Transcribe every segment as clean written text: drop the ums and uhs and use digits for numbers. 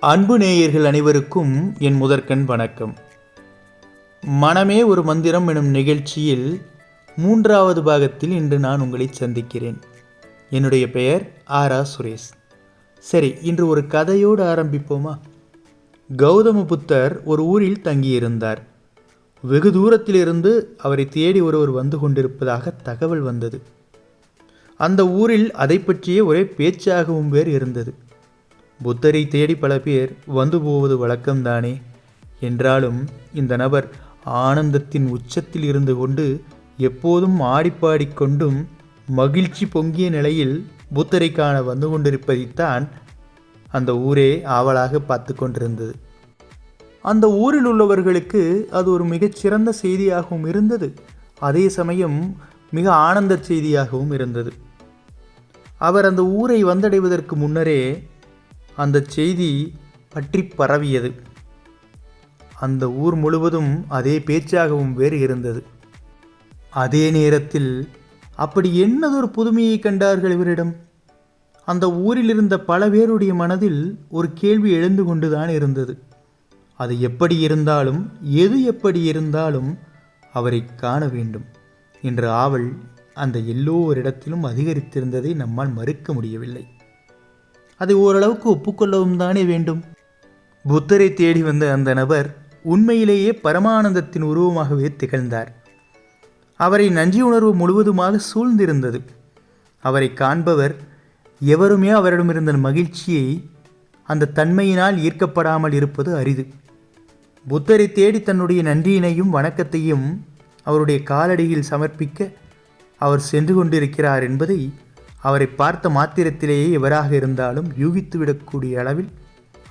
அன்பு நேயர்கள் அனைவருக்கும் என் முதற்கண் வணக்கம். மனமே ஒரு மந்திரம் எனும் நிகழ்ச்சியில் 3வது பாகத்தில் இன்று நான் உங்களை சந்திக்கிறேன். என்னுடைய பெயர் ஆரா சுரேஷ். சரி, இன்று ஒரு கதையோடு ஆரம்பிப்போமா? கௌதம புத்தர் ஒரு ஊரில் தங்கியிருந்தார். வெகு தூரத்திலிருந்து அவரை தேடி ஒருவர் வந்து கொண்டிருப்பதாக தகவல் வந்தது. அந்த ஊரில் அதை பற்றியே ஒரே பேச்சாகவும் வேறு இருந்தது. புத்தரை தேடி பல பேர் வந்து போவது வழக்கம்தானே. என்றாலும் இந்த நபர் ஆனந்தத்தின் உச்சத்தில் இருந்து கொண்டு எப்போதும் ஆடிப்பாடிக்கொண்டும் மகிழ்ச்சி பொங்கிய நிலையில் புத்தரை காண வந்து கொண்டிருப்பதைத்தான் அந்த ஊரே ஆவலாக பார்த்து கொண்டிருந்தது. அந்த ஊரில் உள்ளவர்களுக்கு அது ஒரு மிகச்சிறந்த செய்தியாகவும் இருந்தது. அதே சமயம் மிக ஆனந்த செய்தியாகவும் இருந்தது. அவர் அந்த ஊரை வந்தடைவதற்கு முன்னரே அந்த செய்தி பற்றி பரவியது. அந்த ஊர் முழுவதும் அதே பேச்சாகவும் வேறு இருந்தது. அதே நேரத்தில் அப்படி என்னதொரு புதுமையை கண்டார்கள் இவரிடம். அந்த ஊரில் இருந்த பல பேருடைய மனதில் ஒரு கேள்வி எழுந்து கொண்டுதான் இருந்தது. அது எப்படி இருந்தாலும், எது எப்படி இருந்தாலும் அவரை காண வேண்டும் என்ற ஆவல் அந்த எல்லோரிடத்திலும் அதிகரித்திருந்ததை நம்மால் மறுக்க முடியவில்லை. அதை ஓரளவுக்கு ஒப்புக்கொள்ளவும் தானே வேண்டும். புத்தரை தேடி வந்த அந்த நபர் உண்மையிலேயே பரமானந்தத்தின் உருவமாகவே திகழ்ந்தார். அவரை நன்றி உணர்வு முழுவதுமாக சூழ்ந்திருந்தது. அவரை காண்பவர் எவருமே அவரிடமிருந்த மகிழ்ச்சியை அந்த தன்மையினால் ஈர்க்கப்படாமல் இருப்பது அரிது. புத்தரை தேடி தன்னுடைய நன்றியினையும் வணக்கத்தையும் அவருடைய காலடியில் சமர்ப்பிக்க அவர் சென்று கொண்டிருக்கிறார் என்பதை அவரை பார்த்த மாத்திரத்திலேயே எவராக இருந்தாலும் யூகித்துவிடக்கூடிய அளவில்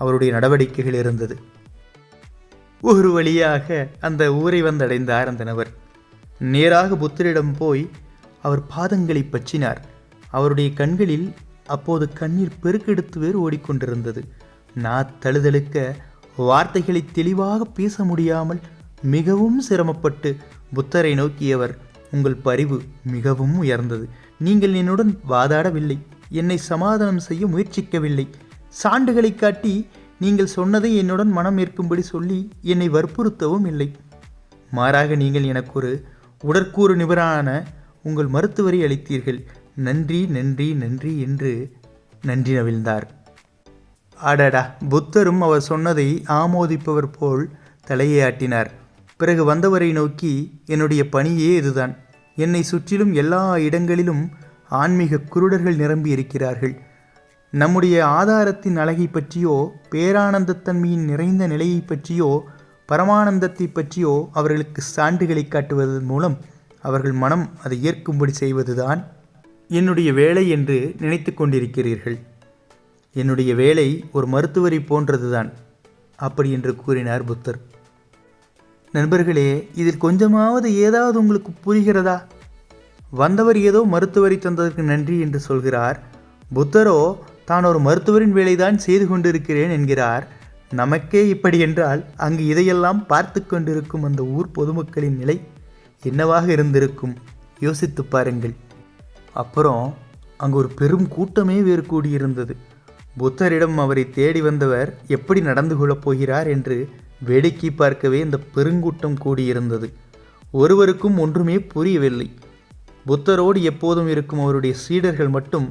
அவருடைய நடவடிக்கைகள் இருந்தது. ஒரு வழியாக அந்த ஊரை வந்தடைந்தார் அந்த நபர். நேராக புத்தரிடம் போய் அவர் பாதங்களை பற்றினார். அவருடைய கண்களில் அப்போது கண்ணீர் பெருக்கெடுத்து வேறு ஓடிக்கொண்டிருந்தது. தழுதழுக்க வார்த்தைகளை தெளிவாக பேச முடியாமல் மிகவும் சிரமப்பட்டு புத்தரை நோக்கியவர், உங்கள் பரிவு மிகவும் உயர்ந்தது. நீங்கள் என்னுடன் வாதாடவில்லை, என்னை சமாதானம் செய்ய முயற்சிக்கவில்லை, சான்றுகளை காட்டி நீங்கள் சொன்னதை என்னுடன் மனம் ஏற்கும்படி சொல்லி என்னை வற்புறுத்தவும் இல்லை. மாறாக நீங்கள் எனக்கு ஒரு உடற்கூறு நிபுணரான உங்கள் மருத்துவரை அளித்தீர்கள். நன்றி நன்றி நன்றி என்று நன்றி நவிழ்ந்தார். அடடா! புத்தரும் அவர் சொன்னதை ஆமோதிப்பவர் போல் தலையை ஆட்டினார். பிறகு வந்தவரை நோக்கி, என்னுடைய பணியே இதுதான். என்னை சுற்றிலும் எல்லா இடங்களிலும் ஆன்மீக குருடர்கள் நிரம்பி இருக்கிறார்கள். நம்முடைய ஆதாரத்தின் அழகை பற்றியோ, பேரானந்தத்தன்மையின் நிறைந்த நிலையை பற்றியோ, பரமானந்தத்தை பற்றியோ அவர்களுக்கு சான்றுகளை காட்டுவதன் மூலம் அவர்கள் மனம் அதை ஏற்கும்படி செய்வதுதான் என்னுடைய வேலை என்று நினைத்து கொண்டிருக்கிறீர்கள். என்னுடைய வேலை ஒரு மருத்துவரை போன்றதுதான். அப்படி என்று கூறினார் புத்தர். நண்பர்களே, இதில் கொஞ்சமாவது ஏதாவது உங்களுக்கு புரிகிறதா? வந்தவர் ஏதோ மருத்துவரை தந்ததற்கு நன்றி என்று சொல்கிறார். புத்தரோ தான் ஒரு மருத்துவரின் வேலைதான் செய்து கொண்டிருக்கிறேன் என்கிறார். நமக்கே இப்படி என்றால் அங்கு இதையெல்லாம் பார்த்து கொண்டிருக்கும் அந்த ஊர் பொதுமக்களின் நிலை என்னவாக இருந்திருக்கும்? யோசித்து பாருங்கள். அப்புறம் அங்கு ஒரு பெரும் கூட்டமே வேறு கூடியிருந்தது. புத்தரிடம் அவரை தேடி வந்தவர் எப்படி நடந்து கொள்ளப் போகிறார் என்று வேடிக்கை பார்க்கவே இந்த பெருங்கூட்டம் கூடியிருந்தது. ஒருவருக்கும் ஒன்றுமே புரியவில்லை. புத்தரோடு எப்போதும் இருக்கும் அவருடைய சீடர்கள் மட்டும்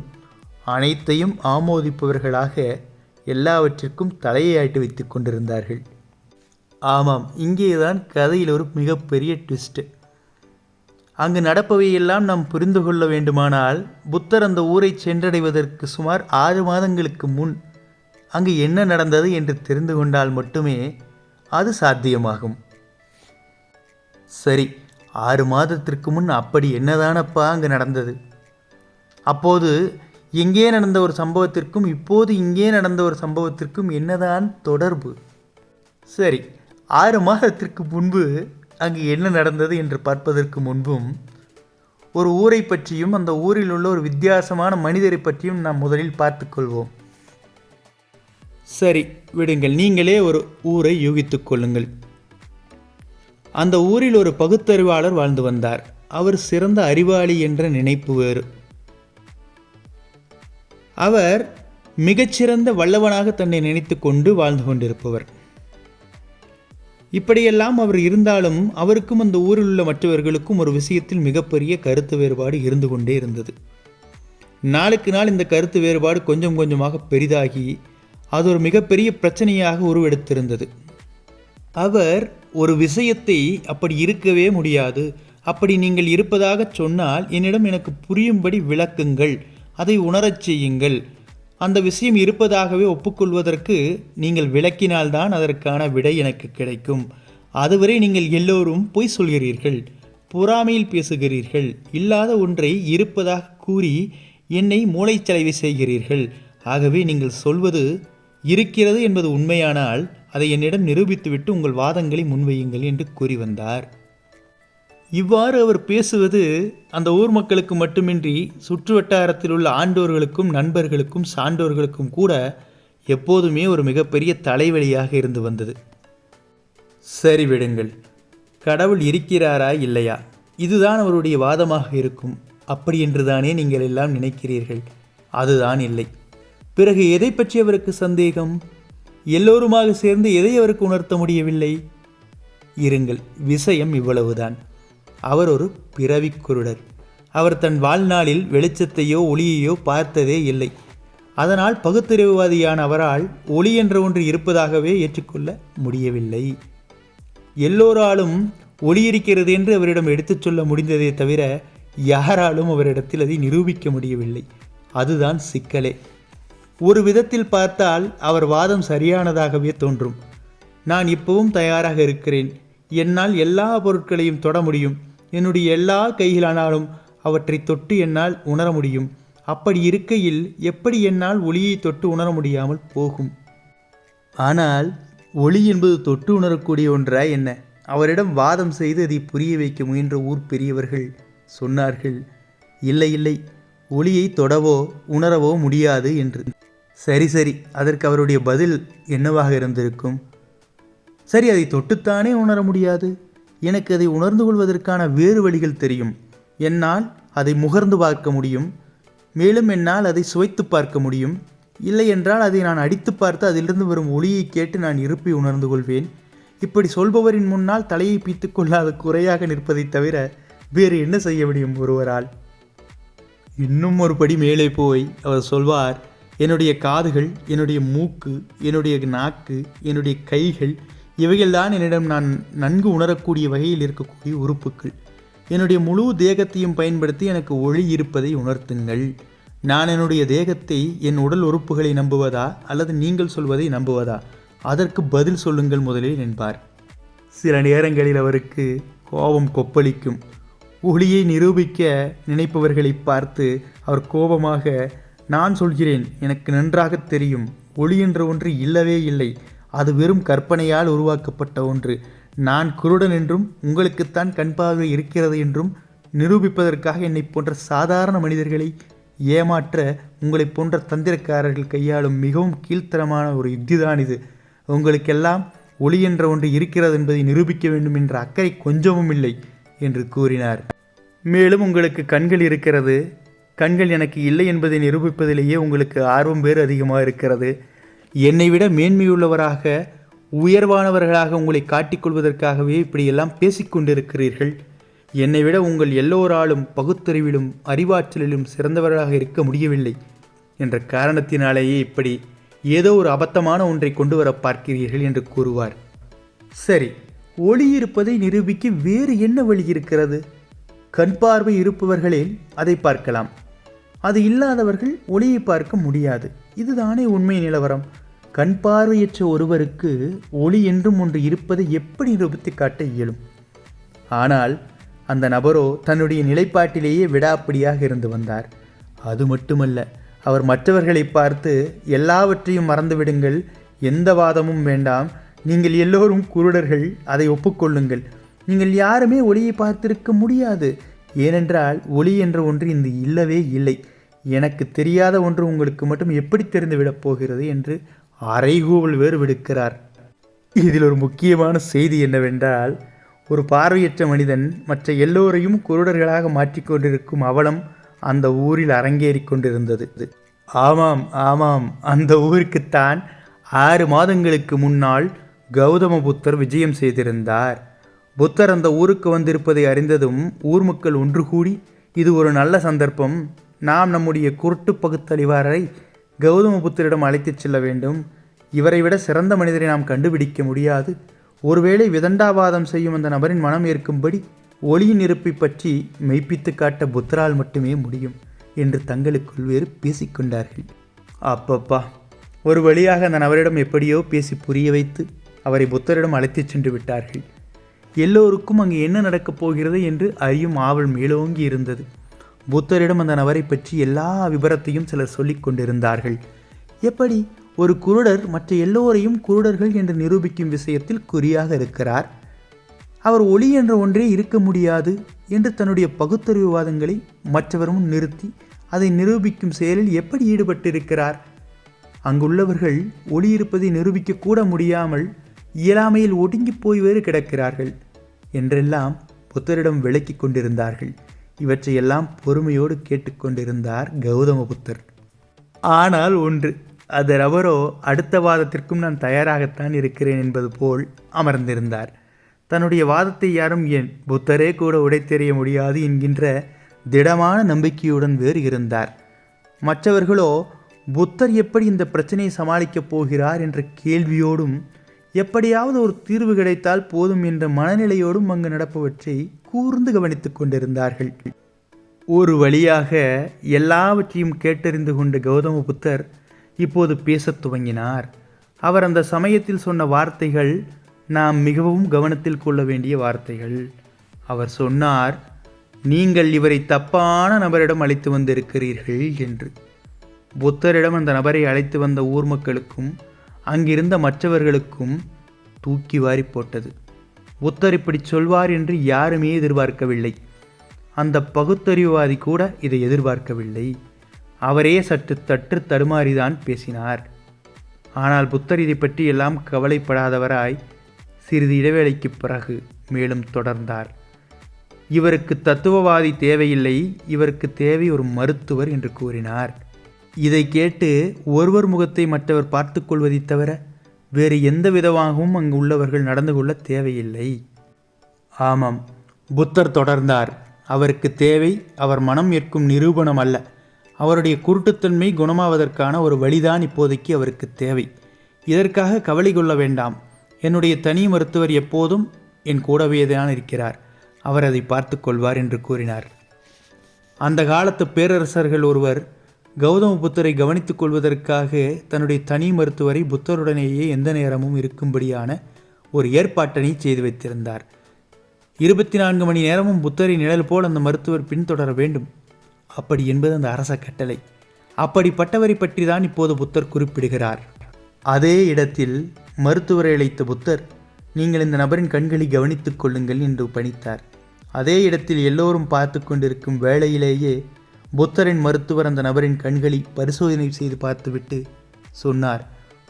அனைத்தையும் ஆமோதிப்பவர்களாக எல்லாவற்றிற்கும் தலையை ஆட்டி வைத்து கொண்டிருந்தார்கள். ஆமாம், இங்கேதான் கதையில் ஒரு மிகப்பெரிய ட்விஸ்ட். அங்கு நடப்பவையெல்லாம் நாம் புரிந்து கொள்ள வேண்டுமானால் புத்தர் அந்த ஊரை சென்றடைவதற்கு சுமார் 6 மாதங்களுக்கு முன் அங்கு என்ன நடந்தது என்று தெரிந்து கொண்டால் மட்டுமே அது சாத்தியமாகும். சரி, 6 மாதத்திற்கு முன் அப்படி என்னதானப்பா அங்கு நடந்தது? அப்போது எங்கே நடந்த ஒரு சம்பவத்திற்கும் இப்போது இங்கே நடந்த ஒரு சம்பவத்திற்கும் என்னதான் தொடர்பு? சரி, 6 மாதத்திற்கு முன்பு அங்கு என்ன நடந்தது என்று பார்ப்பதற்கு முன்பும் ஒரு ஊரை பற்றியும் அந்த ஊரில் உள்ள ஒரு வித்தியாசமான மனிதரை பற்றியும் நாம் முதலில் பார்த்துக்கொள்வோம். சரி விடுங்கள், நீங்களே ஒரு ஊரை யூகித்துக் கொள்ளுங்கள். அந்த ஊரில் ஒரு பகுத்தறிவாளர் வாழ்ந்து வந்தார். அவர் சிறந்த அறிவாளி என்ற நினைப்பு வேறு. அவர் மிகச்சிறந்த வல்லவனாக தன்னை நினைத்து கொண்டு வாழ்ந்து கொண்டிருப்பவர். இப்படியெல்லாம் அவர் இருந்தாலும் அவருக்கும் அந்த ஊரில் உள்ள மற்றவர்களுக்கும் ஒரு விஷயத்தில் மிகப்பெரிய கருத்து வேறுபாடு இருந்து கொண்டே இருந்தது. நாளுக்கு நாள் இந்த கருத்து வேறுபாடு கொஞ்சம் கொஞ்சமாக பெரிதாகி அது ஒரு மிகப்பெரிய பிரச்சனையாக உருவெடுத்திருந்தது. அவர் ஒரு விஷயத்தை அப்படி இருக்கவே முடியாது, அப்படி நீங்கள் இருப்பதாக சொன்னால் என்னிடம் எனக்கு புரியும்படி விளக்குங்கள், அதை உணரச் செய்யுங்கள், அந்த விஷயம் இருப்பதாகவே ஒப்புக்கொள்வதற்கு நீங்கள் விளக்கினால்தான் அதற்கான விடை எனக்கு கிடைக்கும். அதுவரை நீங்கள் எல்லோரும் பொய் சொல்கிறீர்கள், பொறாமையில் பேசுகிறீர்கள், இல்லாத ஒன்றை இருப்பதாக கூறி என்னை மூளைச்சலவை செய்கிறீர்கள். ஆகவே நீங்கள் சொல்வது இருக்கிறது என்பது உண்மையானால் அதை என்னிடம் நிரூபித்துவிட்டு உங்கள் வாதங்களை முன்வையுங்கள் என்று கூறி வந்தார். இவ்வாறு அவர் பேசுவது அந்த ஊர் மக்களுக்கு மட்டுமின்றி சுற்று வட்டாரத்தில் உள்ள ஆண்டோர்களுக்கும் நண்பர்களுக்கும் சான்றோர்களுக்கும் கூட எப்போதுமே ஒரு மிகப்பெரிய தலைவலியாக இருந்து வந்தது. சரி விடுங்கள், கடவுள் இருக்கிறாரா இல்லையா, இதுதான் அவருடைய வாதமாக இருக்கும். அப்படி என்றுதானே நீங்கள் எல்லாம் நினைக்கிறீர்கள். அதுதான் இல்லை. பிறகு எதை பற்றி அவருக்கு சந்தேகம்? எல்லோருமாக சேர்ந்து எதை அவருக்கு உணர்த்த முடியவில்லை? இருங்கள், விஷயம் இவ்வளவுதான். அவர் ஒரு பிறவி குருடர். அவர் தன் வாழ்நாளில் வெளிச்சத்தையோ ஒளியையோ பார்த்ததே இல்லை. அதனால் பகுத்தறிவுவாதியான அவரால் ஒளி என்ற ஒன்று இருப்பதாகவே ஏற்றுக்கொள்ள முடியவில்லை. எல்லோராலும் ஒளி இருக்கிறது என்று அவரிடம் எடுத்துச் சொல்ல முடிந்ததே தவிர யாராலும் அவரிடத்தில் அதை நிரூபிக்க முடியவில்லை. அதுதான் சிக்கலே. ஒரு விதத்தில் பார்த்தால் அவர் வாதம் சரியானதாகவே தோன்றும். நான் இப்பவும் தயாராக இருக்கிறேன். என்னால் எல்லா பொருட்களையும் தொட முடியும். என்னுடைய எல்லா கைகளானாலும் அவற்றை தொட்டு என்னால் உணர முடியும். அப்படி இருக்கையில் எப்படி என்னால் ஒளியை தொட்டு உணர முடியாமல் போகும்? ஆனால் ஒளி என்பது தொட்டு உணரக்கூடிய ஒன்றா என்ன? அவரிடம் வாதம் செய்து அதை புரிய வைக்க முயன்ற ஊர் பெரியவர்கள் சொன்னார்கள், இல்லை இல்லை, ஒளியை தொடவோ உணரவோ முடியாது என்று. சரி சரி, அதற்கு அவருடைய பதில் என்னவாக இருந்திருக்கும்? சரி, அதை தொட்டுத்தானே உணர முடியாது. எனக்கு அதை உணர்ந்து கொள்வதற்கான வேறு வழிகள் தெரியும். என்னால் அதை முகர்ந்து பார்க்க முடியும். மேலும் என்னால் அதை சுவைத்து பார்க்க முடியும். இல்லை என்றால் அதை நான் அடித்து பார்த்து அதிலிருந்து வரும் ஒளியை கேட்டு நான் இருப்பை உணர்ந்து கொள்வேன். இப்படி சொல்பவரின் முன்னால் தலையை பீத்து கொள்ளாத குறையாக நிற்பதை தவிர வேறு என்ன செய்ய முடியும் ஒருவரால்? இன்னும் ஒரு படி மேலே போய் அவர் சொல்வார், என்னுடைய காதுகள், என்னுடைய மூக்கு, என்னுடைய நாக்கு, என்னுடைய கைகள், இவைகள்தான் என்னிடம் நான் நன்கு உணரக்கூடிய வகையில் இருக்கக்கூடிய உறுப்புகள். என்னுடைய முழு தேகத்தையும் பயன்படுத்தி எனக்கு ஒளி இருப்பதை உணர்த்துங்கள். நான் என்னுடைய தேகத்தை, என் உடல் உறுப்புகளை நம்புவதா அல்லது நீங்கள் சொல்வதை நம்புவதா? அதற்கு பதில் சொல்லுங்கள் முதலில் என்பார். சில நேரங்களில் அவருக்கு கோபம் கொப்பளிக்கும். ஒளியை நிரூபிக்க நினைப்பவர்களை பார்த்து அவர் கோபமாக, நான் சொல்கிறேன், எனக்கு நன்றாக தெரியும், ஒளி என்ற ஒன்று இல்லவே இல்லை. அது வெறும் கற்பனையால் உருவாக்கப்பட்ட ஒன்று. நான் குருடன் என்றும் உங்களுக்குத்தான் கண் பார்வை இருக்கிறது என்றும் நிரூபிப்பதற்காக என்னை போன்ற சாதாரண மனிதர்களை ஏமாற்ற உங்களைப் போன்ற தந்திரக்காரர்கள் கையாளும் மிகவும் கீழ்த்தரமான ஒரு யுத்திதான் இது. உங்களுக்கெல்லாம் ஒளி என்ற ஒன்று இருக்கிறது என்பதை நிரூபிக்க வேண்டும் என்ற அக்கறை கொஞ்சமும் இல்லை என்று கூறினார். மேலும் உங்களுக்கு கண்கள் இருக்கிறது, கண்கள் எனக்கு இல்லை என்பதை நிரூபிப்பதிலேயே உங்களுக்கு ஆர்வம் வேறு அதிகமாக இருக்கிறது. என்னை விட மேன்மையுள்ளவராக, உயர்வானவர்களாக உங்களை காட்டிக்கொள்வதற்காகவே இப்படியெல்லாம் பேசிக்கொண்டிருக்கிறீர்கள். என்னை விட உங்கள் எல்லோராலும் பகுத்தறிவிலும் அறிவாற்றலிலும் சிறந்தவர்களாக இருக்க முடியவில்லை என்ற காரணத்தினாலேயே இப்படி ஏதோ ஒரு அபத்தமான ஒன்றை கொண்டு வர பார்க்கிறீர்கள் என்று கூறுவார். சரி, ஒளி இருப்பதை நிரூபிக்க வேறு என்ன வழி இருக்கிறது? கண் பார்வை இருப்பவர்களில் அதை பார்க்கலாம். அது இல்லாதவர்கள் ஒளியை பார்க்க முடியாது. இதுதானே உண்மை நிலவரம். கண் பார்வையற்ற ஒருவருக்கு ஒளி என்றும் ஒன்று இருப்பதை எப்படி நிரூபித்து காட்ட இயலும்? ஆனால் அந்த நபரோ தன்னுடைய நிலைப்பாட்டிலேயே விடாப்பிடியாக இருந்து வந்தார். அது மட்டுமல்ல, அவர் மற்றவர்களை பார்த்து, எல்லாவற்றையும் மறந்துவிடுங்கள், எந்த வாதமும் வேண்டாம், நீங்கள் எல்லோரும் குருடர்கள், அதை ஒப்புக்கொள்ளுங்கள். நீங்கள் யாருமே ஒளியை பார்த்திருக்க முடியாது. ஏனென்றால் ஒளி என்ற ஒன்று இந்த இல்லவே இல்லை. எனக்கு தெரியாத ஒன்று உங்களுக்கு மட்டும் எப்படி தெரிந்துவிடப் போகிறது என்று அறைகூவல் வேறு விடுக்கிறார். இதில் ஒரு முக்கியமான செய்தி என்னவென்றால், ஒரு பார்வையற்ற மனிதன் மற்ற எல்லோரையும் குருடர்களாக மாற்றிக்கொண்டிருக்கும் அவலம் அந்த ஊரில் அரங்கேறி கொண்டிருந்தது. ஆமாம் ஆமாம், அந்த ஊருக்குத்தான் 6 மாதங்களுக்கு முன்னால் கௌதம புத்தர் விஜயம் செய்திருந்தார். புத்தர் அந்த ஊருக்கு வந்திருப்பதை அறிந்ததும் ஊர் மக்கள் ஒன்று கூடி, இது ஒரு நல்ல சந்தர்ப்பம், நாம் நம்முடைய குருட்டு பகுத்தறிவாளரை கௌதம புத்தரிடம் அழைத்துச் செல்ல வேண்டும். இவரை விட சிறந்த மனிதரை நாம் கண்டுபிடிக்க முடியாது. ஒருவேளை விதண்டாவாதம் செய்யும் அந்த நபரின் மனம் ஏற்கும்படி ஒளியின் இருப்பை பற்றி மெய்ப்பித்து காட்ட புத்தரால் மட்டுமே முடியும் என்று தங்களுக்குள் வேறு பேசிக்கொண்டார்கள். அப்பப்பா, ஒரு வழியாக அந்த நபரிடம் எப்படியோ பேசி புரிய வைத்து அவரை புத்தரிடம் அழைத்துச் சென்று விட்டார்கள். எல்லோருக்கும் அங்கு என்ன நடக்கப் போகிறது என்று அறியும் ஆவல் மேலோங்கி இருந்தது. புத்தரிடம் அந்த நபரை பற்றி எல்லா விபரத்தையும் சிலர் சொல்லிக் கொண்டிருந்தார்கள். எப்படி ஒரு குருடர் மற்ற எல்லோரையும் குருடர்கள் என்று நிரூபிக்கும் விஷயத்தில் குறியாக இருக்கிறார், அவர் ஒளி என்ற ஒன்றே இருக்க முடியாது என்று தன்னுடைய பகுத்தறிவுவாதங்களை மற்றவரும் நிறுத்தி அதை நிரூபிக்கும் செயலில் எப்படி ஈடுபட்டிருக்கிறார், அங்குள்ளவர்கள் ஒளி இருப்பதை நிரூபிக்க கூட முடியாமல் இயலாமையில் ஒடுங்கி போய் வேறு கிடக்கிறார்கள் என்றெல்லாம் புத்தரிடம் விளக்கி கொண்டிருந்தார்கள். இவற்றையெல்லாம் பொறுமையோடு கேட்டுக்கொண்டிருந்தார் கௌதம புத்தர். ஆனால் ஒன்று, அது அவரோ அடுத்த வாதத்திற்கும் நான் தயாராகத்தான் இருக்கிறேன் என்பது போல் அமர்ந்திருந்தார். தன்னுடைய வாதத்தை யாரும் ஏன் புத்தரே கூட உடைத்தெறிய முடியாது என்கின்ற திடமான நம்பிக்கையுடன் வேறு இருந்தார். மற்றவர்களோ புத்தர் எப்படி இந்த பிரச்சனையை சமாளிக்கப் போகிறார் என்ற கேள்வியோடும் எப்படியாவது ஒரு தீர்வு கிடைத்தால் போதும் என்ற மனநிலையோடும் அங்கு நடப்பவற்றை கூர்ந்து கவனித்துக் கொண்டிருந்தார்கள். ஒரு வழியாக எல்லாவற்றையும் கேட்டறிந்து கொண்ட கௌதம புத்தர் இப்போது பேசத் துவங்கினார். அவர் அந்த சமயத்தில் சொன்ன வார்த்தைகள் நாம் மிகவும் கவனத்தில் கொள்ள வேண்டிய வார்த்தைகள். அவர் சொன்னார், நீங்கள் இவரை தப்பான நபரிடம் அழைத்து வந்திருக்கிறீர்கள் என்று. புத்தரிடம் அந்த நபரை அழைத்து வந்த ஊர் மக்களுக்கும் அங்கிருந்த மற்றவர்களுக்கும் தூக்கி வாரி போட்டது. புத்தர் இப்படி சொல்வார் என்று யாருமே எதிர்பார்க்கவில்லை. அந்த பகுத்தறிவுவாதி கூட இதை எதிர்பார்க்கவில்லை. அவரே சற்று தட்டு தடுமாறிதான் பேசினார். ஆனால் புத்தர் இதை பற்றி எல்லாம் கவலைப்படாதவராய் சிறிது இடைவேளைக்கு பிறகு மேலும் தொடர்ந்தார். இவருக்கு தத்துவவாதி தேவையில்லை, இவருக்கு தேவை ஒரு மருத்துவர் என்று கூறினார். இதை கேட்டு ஒருவர் முகத்தை மற்றவர் பார்த்து கொள்வதை தவிர வேறு எந்த விதமாகவும் அங்கு உள்ளவர்கள் நடந்து கொள்ள தேவையில்லை. ஆமாம், புத்தர் தொடர்ந்தார், அவருக்கு தேவை அவர் மனம் ஏற்கும் நிரூபணம் அல்ல, அவருடைய குருட்டுத்தன்மை குணமாவதற்கான ஒரு வழிதான் இப்போதைக்கு அவருக்கு தேவை. இதற்காக கவலை கொள்ள வேண்டாம். என்னுடைய தனி மருத்துவர் எப்போதும் என் கூடவேதான் இருக்கிறார், அவர் அதை பார்த்து கொள்வார் என்று கூறினார். அந்த காலத்து பேரரசர்கள் ஒருவர் கௌதம புத்தரை கவனித்துக் கொள்வதற்காக தன்னுடைய தனி மருத்துவரை புத்தருடனேயே எந்த நேரமும் இருக்கும்படியான ஒரு ஏற்பாட்டினை செய்து வைத்திருந்தார். 24 மணி நேரமும் புத்தரின் நிழல் போல் அந்த மருத்துவர் பின்தொடர வேண்டும், அப்படி என்பது அந்த அரச கட்டளை. அப்படிப்பட்டவரை பற்றி தான் இப்போது புத்தர் குறிப்பிடுகிறார். அதே இடத்தில் மருத்துவரை அழைத்த புத்தர், நீங்கள் இந்த நபரின் கண்களை கவனித்துக் கொள்ளுங்கள் என்று பணித்தார். அதே இடத்தில் எல்லோரும் பார்த்து கொண்டிருக்கும் வேளையிலேயே புத்தரின் மருத்துவர் அந்த நபரின் கண்களை பரிசோதனை செய்து பார்த்துவிட்டு சொன்னார்,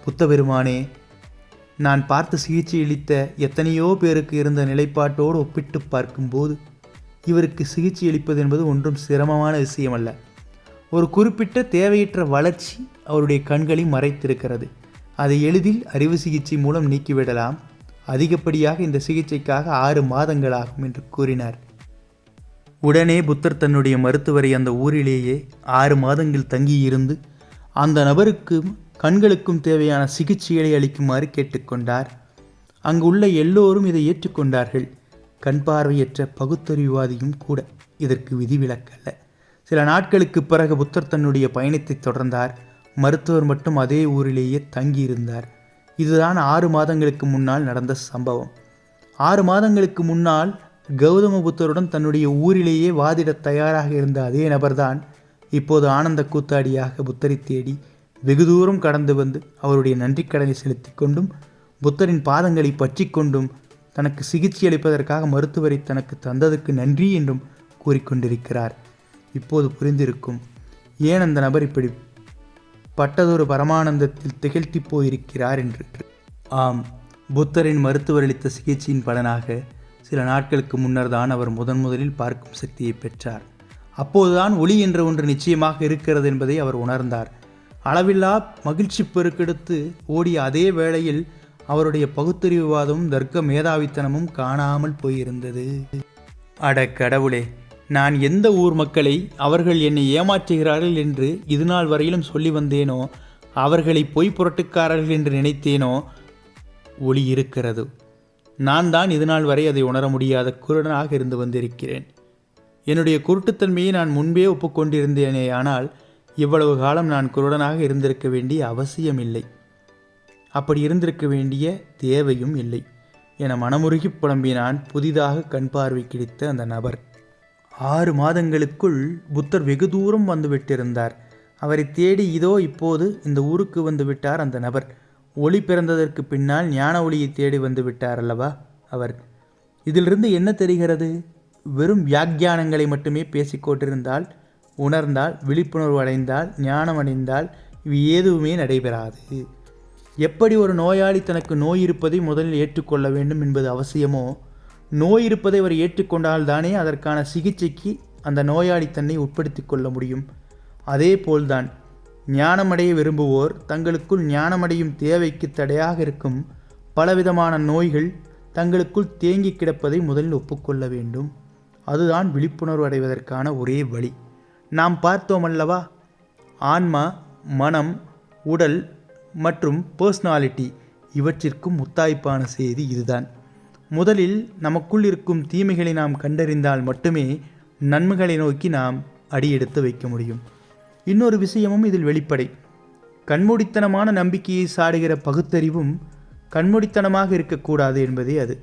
புத்த பெருமானே, நான் பார்த்து சிகிச்சையளித்த எத்தனையோ பேருக்கு இருந்த நிலைப்பாட்டோடு ஒப்பிட்டு பார்க்கும்போது இவருக்கு சிகிச்சை அளிப்பது என்பது ஒன்றும் சிரமமான விஷயமல்ல. ஒரு குறிப்பிட்ட தேவையற்ற வளர்ச்சி அவருடைய கண்களை மறைத்திருக்கிறது. அதை எளிதில் அறுவை சிகிச்சை மூலம் நீக்கிவிடலாம். அதிகப்படியாக இந்த சிகிச்சைக்காக 6 மாதங்கள் ஆகும் என்று கூறினார். உடனே புத்தர் தன்னுடைய மருத்துவரை அந்த ஊரிலேயே 6 மாதங்கள் தங்கியிருந்து அந்த நபருக்கும் கண்களுக்கும் தேவையான சிகிச்சைகளை அளிக்குமாறு கேட்டுக்கொண்டார். அங்குள்ள எல்லோரும் இதை ஏற்றுக்கொண்டார்கள். கண் பார்வையற்ற பகுத்தறிவுவாதியும் கூட இதற்கு விதிவிலக்கல்ல. சில நாட்களுக்கு பிறகு புத்தர் தன்னுடைய பயணத்தை தொடர்ந்தார். மருத்துவர் மட்டும் அதே ஊரிலேயே தங்கியிருந்தார். இதுதான் 6 மாதங்களுக்கு முன்னால் நடந்த சம்பவம். 6 மாதங்களுக்கு முன்னால் கௌதம புத்தருடன் தன்னுடைய ஊரிலேயே வாதிட தயாராக இருந்த அதே நபர்தான் இப்போது ஆனந்த கூத்தாடியாக புத்தரை தேடி வெகு தூரம் கடந்து வந்து அவருடைய நன்றிக்கடனை செலுத்தி கொண்டும் புத்தரின் பாதங்களை பற்றி கொண்டும் தனக்கு சிகிச்சை அளிப்பதற்காக மருத்துவரை தனக்கு தந்ததற்கு நன்றி என்றும் கூறிக்கொண்டிருக்கிறார். இப்போது புரிந்திருக்கும் ஏன் அந்த நபர் இப்படி பட்டதொரு பரமானந்தத்தில் திகழ்த்தி போயிருக்கிறார் என்று. ஆம், புத்தரின் மருத்துவர் அளித்த சிகிச்சையின் பலனாக சில நாட்களுக்கு முன்னர் தான் அவர் முதலில் பார்க்கும் சக்தியை பெற்றார். அப்போதுதான் ஒளி என்ற ஒன்று நிச்சயமாக இருக்கிறது என்பதை அவர் உணர்ந்தார். அளவில்லா மகிழ்ச்சி பெருக்கெடுத்து ஓடிய அதே வேளையில் அவருடைய பகுத்தறிவுவாதமும் தர்க்க மேதாவித்தனமும் காணாமல் போயிருந்தது. அட கடவுளே, நான் எந்த ஊர் மக்களை அவர்கள் என்னை ஏமாற்றுகிறார்கள் என்று இதுநாள் வரையிலும் சொல்லி வந்தேனோ, அவர்களை பொய் புரட்டுக்காரர்கள் என்று நினைத்தேனோ, ஒளி இருக்கிறது. நான் தான் இதுநாள் வரை அதை உணர முடியாத குருடனாக இருந்து வந்திருக்கிறேன். என்னுடைய குருட்டுத்தன்மையை நான் முன்பே ஒப்புக்கொண்டிருந்தேனே, ஆனால் இவ்வளவு காலம் நான் குருடனாக இருந்திருக்க வேண்டிய அவசியமில்லை, அப்படி இருந்திருக்க வேண்டிய தேவையும் இல்லை என மனமுருகி புலம்பினான் புதிதாக கண் பார்வை கிடைத்த அந்த நபர். 6 மாதங்களுக்குள் புத்தர் வெகு தூரம் வந்துவிட்டிருந்தார். அவரை தேடி இதோ இப்போது இந்த ஊருக்கு வந்து விட்டார் அந்த நபர். ஒளி பிறந்ததற்கு பின்னால் ஞான ஒளியை தேடி வந்து விட்டார் அல்லவா அவர். இதிலிருந்து என்ன தெரிகிறது? வெறும் வியாக்கியானங்களை மட்டுமே பேசிக்கொண்டிருந்தால், உணர்ந்தால், விழிப்புணர்வு அடைந்தால், ஞானம் அடைந்தால் இவை எதுவுமே நடைபெறாது. எப்படி ஒரு நோயாளி தனக்கு நோய் இருப்பதை முதலில் ஏற்றுக்கொள்ள வேண்டும் என்பது அவசியமோ, நோய் இருப்பதை அவர் ஏற்றுக்கொண்டால் தானே அதற்கான சிகிச்சைக்கு அந்த நோயாளி தன்னை உட்படுத்தி கொள்ள முடியும். அதே போல்தான் ஞானமடைய விரும்புவோர் தங்களுக்குள் ஞானமடையும் தேவைக்கு தடையாக இருக்கும் பலவிதமான நோய்கள் தங்களுக்குள் தேங்கி கிடப்பதை முதலில் ஒப்புக்கொள்ள வேண்டும். அதுதான் விழிப்புணர்வு அடைவதற்கான ஒரே வழி. நாம் பார்த்தோம் அல்லவா, ஆன்மா, மனம், உடல் மற்றும் பர்சனாலிட்டி இவற்றிற்கும் முத்தாய்ப்பான செய்தி இதுதான். முதலில் நமக்குள் இருக்கும் தீமைகளை நாம் கண்டறிந்தால் மட்டுமே நன்மைகளை நோக்கி நாம் அடியெடுத்து வைக்க முடியும். இன்னொரு விஷயமும் இதில் வெளிப்படை. கண்மூடித்தனமான நம்பிக்கையை சாடுகிற பகுத்தறிவும் கண்மூடித்தனமாக இருக்கக்கூடாது என்பதே அது.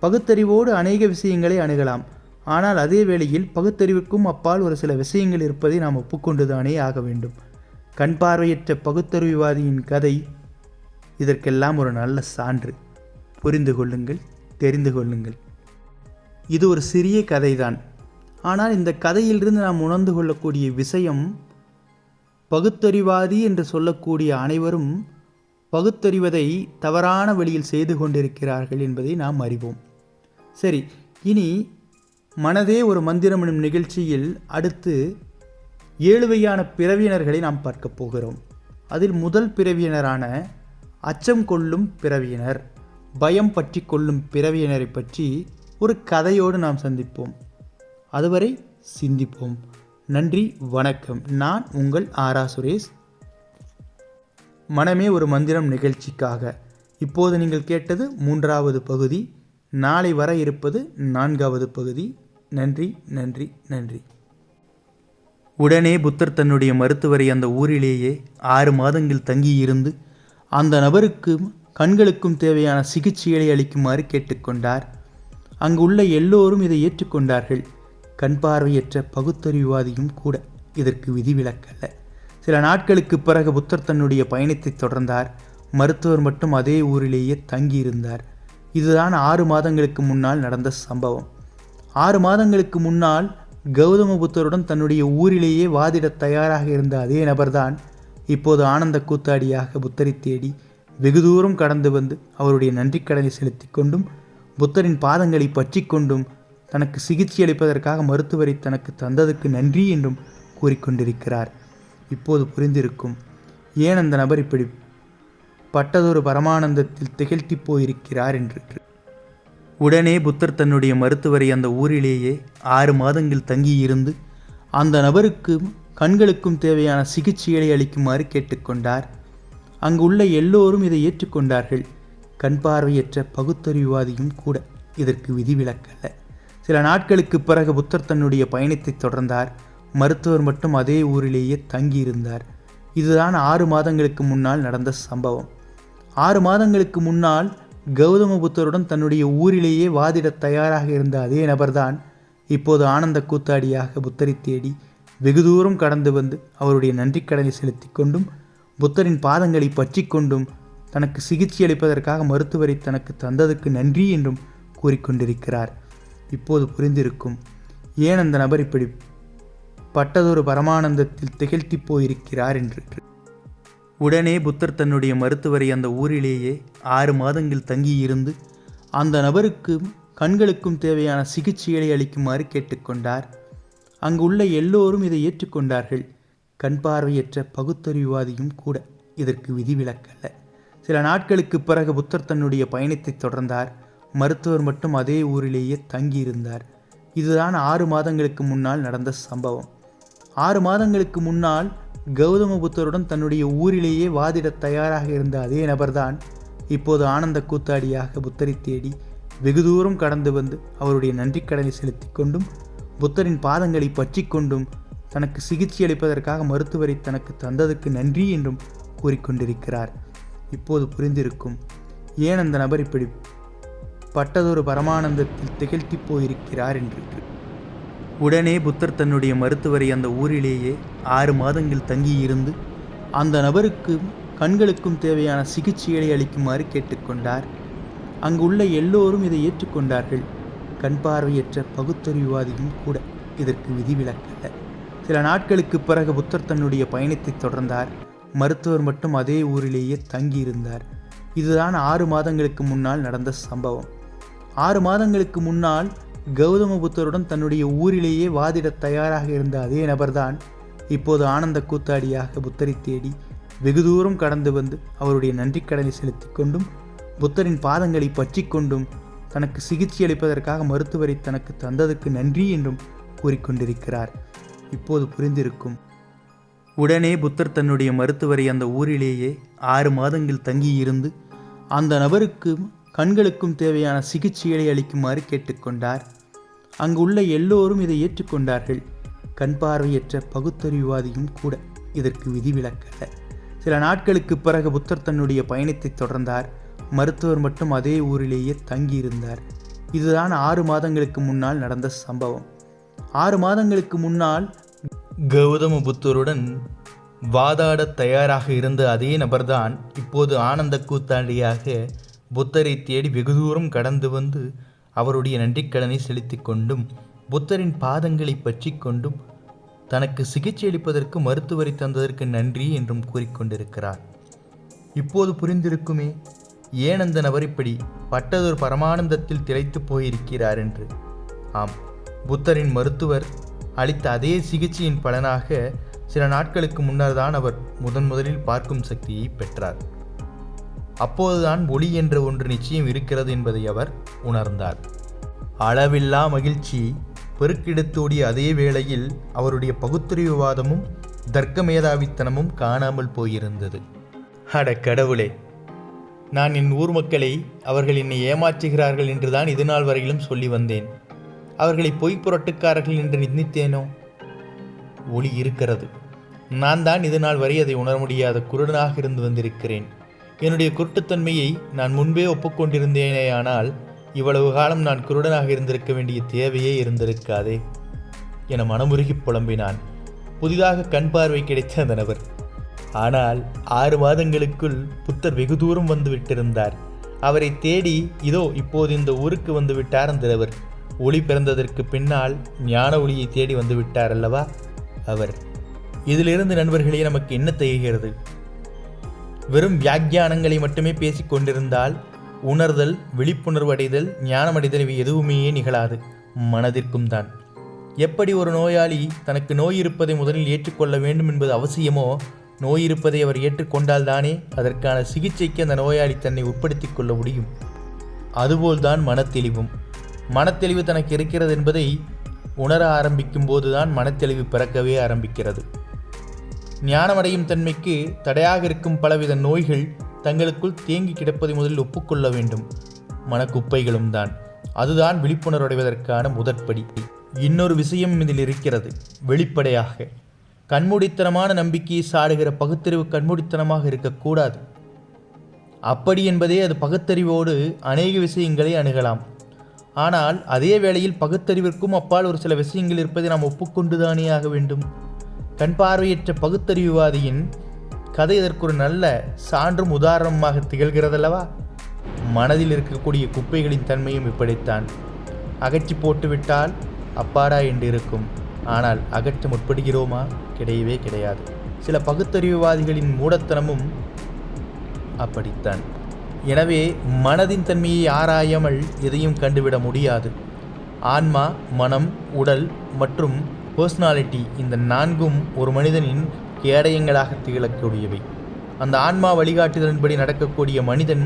பகுத்தறிவோடு அநேக விஷயங்களை அணுகலாம். ஆனால் அதே வேளையில் பகுத்தறிவுக்கும் அப்பால் ஒரு சில விஷயங்கள் இருப்பதை நாம் ஒப்புக்கொண்டுதானே ஆக வேண்டும். கண் பார்வையற்ற பகுத்தறிவுவாதியின் கதை இதற்கெல்லாம் ஒரு நல்ல சான்று. புரிந்து கொள்ளுங்கள், தெரிந்து கொள்ளுங்கள். இது ஒரு சிறிய கதைதான். ஆனால் இந்த கதையிலிருந்து நாம் உணர்ந்து கொள்ளக்கூடிய விஷயம், பகுத்தறிவாதி என்று சொல்லக்கூடிய அனைவரும் பகுத்தறிவதை தவறான வழியில் செய்து கொண்டிருக்கிறார்கள் என்பதை நாம் அறிவோம். சரி, இனி மனதே ஒரு மந்திரம் எனும் நிகழ்ச்சியில் அடுத்து 7 வகையான பிறவியினர்களை நாம் பார்க்க போகிறோம். அதில் முதல் பிறவியினரான அச்சம் கொள்ளும் பிறவியினர், பயம் பற்றி கொள்ளும் பிறவியினரை பற்றி ஒரு கதையோடு நாம் சந்திப்போம். அதுவரை சிந்திப்போம். நன்றி, வணக்கம். நான் உங்கள் ஆரா சுரேஷ். மனமே ஒரு மந்திரம் நிகழ்ச்சிக்காக இப்போது நீங்கள் கேட்டது 3வது பகுதி. நாளை வர இருப்பது 4வது பகுதி. நன்றி, நன்றி, நன்றி. உடனே புத்தர் தன்னுடைய மருத்துவரை அந்த ஊரிலேயே 6 மாதங்கள் தங்கியிருந்து அந்த நபருக்கும் கண்களுக்கும் தேவையான சிகிச்சைகளை அளிக்குமாறு கேட்டுக்கொண்டார். அங்கு உள்ள எல்லோரும் இதை ஏற்றுக்கொண்டார்கள். கண் பார்வையற்ற பகுத்தறிவுவாதியும் கூட இதற்கு விதிவிலக்கல்ல. சில நாட்களுக்கு பிறகு புத்தர் தன்னுடைய பயணத்தை தொடர்ந்தார். மருத்துவர் மட்டும் அதே ஊரிலேயே தங்கியிருந்தார். இதுதான் 6 மாதங்களுக்கு முன்னால் நடந்த சம்பவம். 6 மாதங்களுக்கு முன்னால் கௌதம புத்தருடன் தன்னுடைய ஊரிலேயே வாதிட தயாராக இருந்த அதே நபர்தான் இப்போது ஆனந்த கூத்தாடியாக புத்தரை தேடி வெகு தூரம் கடந்து வந்து அவருடைய நன்றிக்கடனை செலுத்தி கொண்டும் புத்தரின் பாதங்களை பற்றி கொண்டும் தனக்கு சிகிச்சை அளிப்பதற்காக மருத்துவரை தனக்கு தந்ததுக்கு நன்றி என்றும் கூறிக்கொண்டிருக்கிறார். இப்போது புரிந்திருக்கும் ஏன் அந்த நபர் இப்படி பட்டதொரு பரமானந்தத்தில் திகழ்த்தி போயிருக்கிறார் என்று. உடனே புத்தர் தன்னுடைய மருத்துவரை அந்த ஊரிலேயே 6 மாதங்கள் தங்கியிருந்து அந்த நபருக்கு கண்களுக்கும் தேவையான சிகிச்சைகளை அளிக்குமாறு கேட்டுக்கொண்டார். அங்கு உள்ள எல்லோரும் இதை ஏற்றுக்கொண்டார்கள். கண் பார்வையற்ற பகுத்தறிவுவாதியும் கூட இதற்கு விதிவிலக்கல்ல. சில நாட்களுக்கு பிறகு புத்தர் தன்னுடைய பயணத்தை தொடர்ந்தார். மருத்துவர் மட்டும் அதே ஊரிலேயே தங்கியிருந்தார். இதுதான் 6 மாதங்களுக்கு முன்னால் நடந்த சம்பவம். 6 மாதங்களுக்கு முன்னால் கௌதம புத்தருடன் தன்னுடைய ஊரிலேயே வாதிட தயாராக இருந்த அதே நபர்தான் இப்போது ஆனந்த கூத்தாடியாக புத்தரை தேடி வெகு தூரம் கடந்து வந்து அவருடைய நன்றிக்கடனை செலுத்தி கொண்டும் புத்தரின் பாதங்களை பற்றி கொண்டும் தனக்கு சிகிச்சை அளிப்பதற்காக மருத்துவரை தனக்கு தந்ததுக்கு நன்றி என்றும் கூறிக்கொண்டிருக்கிறார். இப்போது புரிந்திருக்கும் ஏன் அந்த நபர் இப்படி பட்டதொரு பரமானந்தத்தில் திகழ்த்தி போயிருக்கிறார் என்று. உடனே புத்தர் தன்னுடைய மருத்துவரை அந்த ஊரிலேயே 6 மாதங்கள் தங்கியிருந்து அந்த நபருக்கு கண்களுக்கும் தேவையான சிகிச்சைகளை அளிக்குமாறு கேட்டுக்கொண்டார். அங்கு உள்ள எல்லோரும் இதை ஏற்றுக்கொண்டார்கள். கண் பார்வையற்ற பகுத்தறிவுவாதியும் கூட இதற்கு விதிவிலக்கல்ல. சில நாட்களுக்கு பிறகு புத்தர் தன்னுடைய பயணத்தை தொடர்ந்தார். மருத்துவர் மட்டும் அதே ஊரிலேயே தங்கியிருந்தார். இதுதான் 6 மாதங்களுக்கு முன்னால் நடந்த சம்பவம். 6 மாதங்களுக்கு முன்னால் கௌதம புத்தருடன் தன்னுடைய ஊரிலேயே வாதிட தயாராக இருந்த அதே நபர்தான் இப்போது ஆனந்த கூத்தாடியாக புத்தரை தேடி வெகு தூரம் கடந்து வந்து அவருடைய நன்றிக்கடனை செலுத்தி கொண்டும் புத்தரின் பாதங்களை பற்றி கொண்டும் தனக்கு சிகிச்சை அளிப்பதற்காக மருத்துவரை தனக்கு தந்ததற்கு நன்றி என்றும் கூறிக்கொண்டிருக்கிறார். இப்போது புரிந்திருக்கும் ஏன் அந்த நபர் இப்படி பட்டதொரு பரமானந்தத்தில் திகழ்த்தி போயிருக்கிறார் என்று. உடனே புத்தர் தன்னுடைய மருத்துவரை அந்த ஊரிலேயே 6 மாதங்கள் தங்கியிருந்து அந்த நபருக்கு கண்களுக்கும் தேவையான சிகிச்சைகளை அளிக்குமாறு கேட்டுக்கொண்டார். அங்குள்ள எல்லோரும் இதை ஏற்றுக்கொண்டார்கள். கண் பார்வையற்ற பகுத்தறிவுவாதியும் கூட இதற்கு விதிவிலக்கல்ல. சில நாட்களுக்கு பிறகு புத்தர் தன்னுடைய பயணத்தை தொடர்ந்தார். மருத்துவர் மட்டும் அதே ஊரிலேயே தங்கியிருந்தார். இதுதான் 6 மாதங்களுக்கு முன்னால் நடந்த சம்பவம். 6 மாதங்களுக்கு முன்னால் கௌதம புத்தருடன் தன்னுடைய ஊரிலேயே வாதிட தயாராக இருந்த அதே நபர்தான் இப்போது ஆனந்த கூத்தாடியாக புத்தரை தேடி வெகு தூரம் கடந்து வந்து அவருடைய நன்றிக்கடனை செலுத்தி கொண்டும் புத்தரின் பாதங்களை பற்றி கொண்டும் தனக்கு சிகிச்சை அளிப்பதற்காக மருத்துவரை தனக்கு தந்ததற்கு நன்றி என்றும் கூறிக்கொண்டிருக்கிறார். இப்போது புரிந்திருக்கும் உடனே புத்தர் தன்னுடைய மருத்துவரை அந்த ஊரிலேயே 6 மாதங்கள் தங்கியிருந்து அந்த நபருக்கு கண்களுக்கும் தேவையான சிகிச்சைகளை அளிக்குமாறு கேட்டுக்கொண்டார். அங்கு உள்ள எல்லோரும் இதை ஏற்றுக்கொண்டார்கள். கண் பார்வையற்ற பகுத்தறிவுவாதியும் கூட இதற்கு விதிவிலக்கல்ல. சில நாட்களுக்கு பிறகு புத்தர் தன்னுடைய பயணத்தை தொடர்ந்தார். மருத்துவர் மட்டும் அதே ஊரிலேயே தங்கியிருந்தார். இதுதான் 6 மாதங்களுக்கு முன்னால் நடந்த சம்பவம். 6 மாதங்களுக்கு முன்னால் கௌதம புத்தருடன் வாதாட தயாராக இருந்த அதே நபர்தான் இப்போது ஆனந்த கூத்தாண்டியாக புத்தரை தேடி வெகு தூரம் கடந்து வந்து அவருடைய நன்றிக்கடனை செலுத்தி கொண்டும் புத்தரின் பாதங்களை பற்றி கொண்டும் தனக்கு சிகிச்சை அளிப்பதற்கு மருத்துவரை தந்ததற்கு நன்றி என்றும் கூறிக்கொண்டிருக்கிறார். இப்போது புரிந்திருக்குமே ஏன் அந்த நபர் இப்படி பட்டதொரு பரமானந்தத்தில் திளைத்து போயிருக்கிறார் என்று. ஆம், புத்தரின் மருத்துவர் அளித்த அதே சிகிச்சையின் பலனாக சில நாட்களுக்கு முன்னர் தான் அவர் முதலில் பார்க்கும் சக்தியை பெற்றார். அப்போதுதான் ஒளி என்ற ஒன்று நிச்சயம் இருக்கிறது என்பதை அவர் உணர்ந்தார். அளவில்லா மகிழ்ச்சி பெருக்கெடுத்தோடிய அதே வேளையில் அவருடைய பகுத்தறிவுவாதமும் தர்க்க மேதாவித்தனமும் காணாமல் போயிருந்தது. அட கடவுளே, நான் என் ஊர் மக்களை அவர்கள் என்னை ஏமாற்றுகிறார்கள் என்றுதான் இதுநாள் வரையிலும் சொல்லி வந்தேன். அவர்களை பொய் புரட்டுக்காரர்கள் என்று நிந்தித்தேனோ? ஒளி இருக்கிறது. நான் தான் இதுநாள் வரை அதை உணர முடியாத குருடனாக இருந்து வந்திருக்கிறேன். என்னுடைய குருட்டுத்தன்மையை நான் முன்பே ஒப்புக்கொண்டிருந்தேனே, ஆனால் இவ்வளவு காலம் நான் குருடனாக இருந்திருக்க வேண்டிய தேவையே இருந்திருக்காதே என மனமுருகி புலம்பினான் புதிதாக கண் பார்வை கிடைத்த அந்த நபர். ஆனால் 6 மாதங்களுக்குள் புத்தர் வெகு தூரம் வந்து விட்டிருந்தார். அவரை தேடி இதோ இப்போது இந்த ஊருக்கு வந்து விட்டார் அந்த நபர். ஒளி பிறந்ததற்கு பின்னால் ஞான ஒளியை தேடி வந்து விட்டார் அல்லவா அவர். இதிலிருந்து நண்பர்களே நமக்கு என்ன தெரிகிறது? வெறும் வியாக்கியானங்களை மட்டுமே பேசிக் கொண்டிருந்தால் உணர்தல், விழிப்புணர்வு அடைதல், ஞானமடைதல் இவை எதுவுமே நிகழாது. மனதிற்கும் தான். எப்படி ஒரு நோயாளி தனக்கு நோய் இருப்பதை முதலில் ஏற்றுக்கொள்ள வேண்டும் என்பது அவசியமோ, நோய் இருப்பதை அவர் ஏற்றுக்கொண்டால்தானே அதற்கான சிகிச்சைக்கு அந்த நோயாளி தன்னை உட்படுத்தி கொள்ள முடியும். அதுபோல்தான் மனத்தெளிவும். மனத்தெளிவு தனக்கு இருக்கிறது என்பதை உணர ஆரம்பிக்கும் போதுதான் மனத்தெளிவு பிறக்கவே ஆரம்பிக்கிறது. ஞானமடையும் தன்மைக்கு தடையாக இருக்கும் பலவித நோய்கள் தங்களுக்குள் தேங்கி கிடப்பதை முதலில் ஒப்புக்கொள்ள வேண்டும். மனக்குப்பைகளும் தான். அதுதான் விழிப்புணர்வடைவதற்கான முதற்படி. இன்னொரு விஷயம் இதில் இருக்கிறது. வெளிப்படையாக கண்மூடித்தனமான நம்பிக்கையை சாடுகிற பகுத்தறிவு கண்மூடித்தனமாக இருக்கக்கூடாது. அப்படி என்பதே அது பகுத்தறிவோடு அநேக விஷயங்களை அணுகலாம். ஆனால் அதே வேளையில் பகுத்தறிவிற்கும் அப்பால் ஒரு சில விஷயங்கள் இருப்பதை நாம் ஒப்புக்கொண்டுதானே ஆக வேண்டும். கண் பார்வையற்ற பகுத்தறிவுவாதியின் கதை இதற்கு ஒரு நல்ல சான்றும் உதாரணமாக திகழ்கிறதல்லவா? மனதில் இருக்கக்கூடிய குப்பைகளின் தன்மையும் இப்படித்தான். அகற்றி போட்டுவிட்டால் அப்பாடா என்று இருக்கும். ஆனால் அகற்ற முற்படுகிறோமா? கிடையவே கிடையாது. சில பகுத்தறிவுவாதிகளின் மூடத்தனமும் அப்படித்தான். எனவே மனதின் தன்மையை ஆராயாமல் எதையும் கண்டுவிட முடியாது. ஆன்மா, மனம், உடல் மற்றும் பர்சனாலிட்டி, இந்த 4ம் ஒரு மனிதனின் கேடயங்களாக திகழக்கூடியவை. அந்த ஆன்மா வழிகாட்டுதலின்படி நடக்கக்கூடிய மனிதன்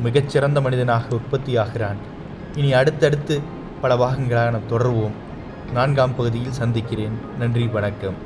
மிகச்சிறந்த மனிதனாக உற்பத்தியாகிறான். இனி அடுத்தடுத்து பல பாகங்களாக நாம் தொடர்வோம். 4ஆம் பகுதியில் சந்திக்கிறேன். நன்றி, வணக்கம்.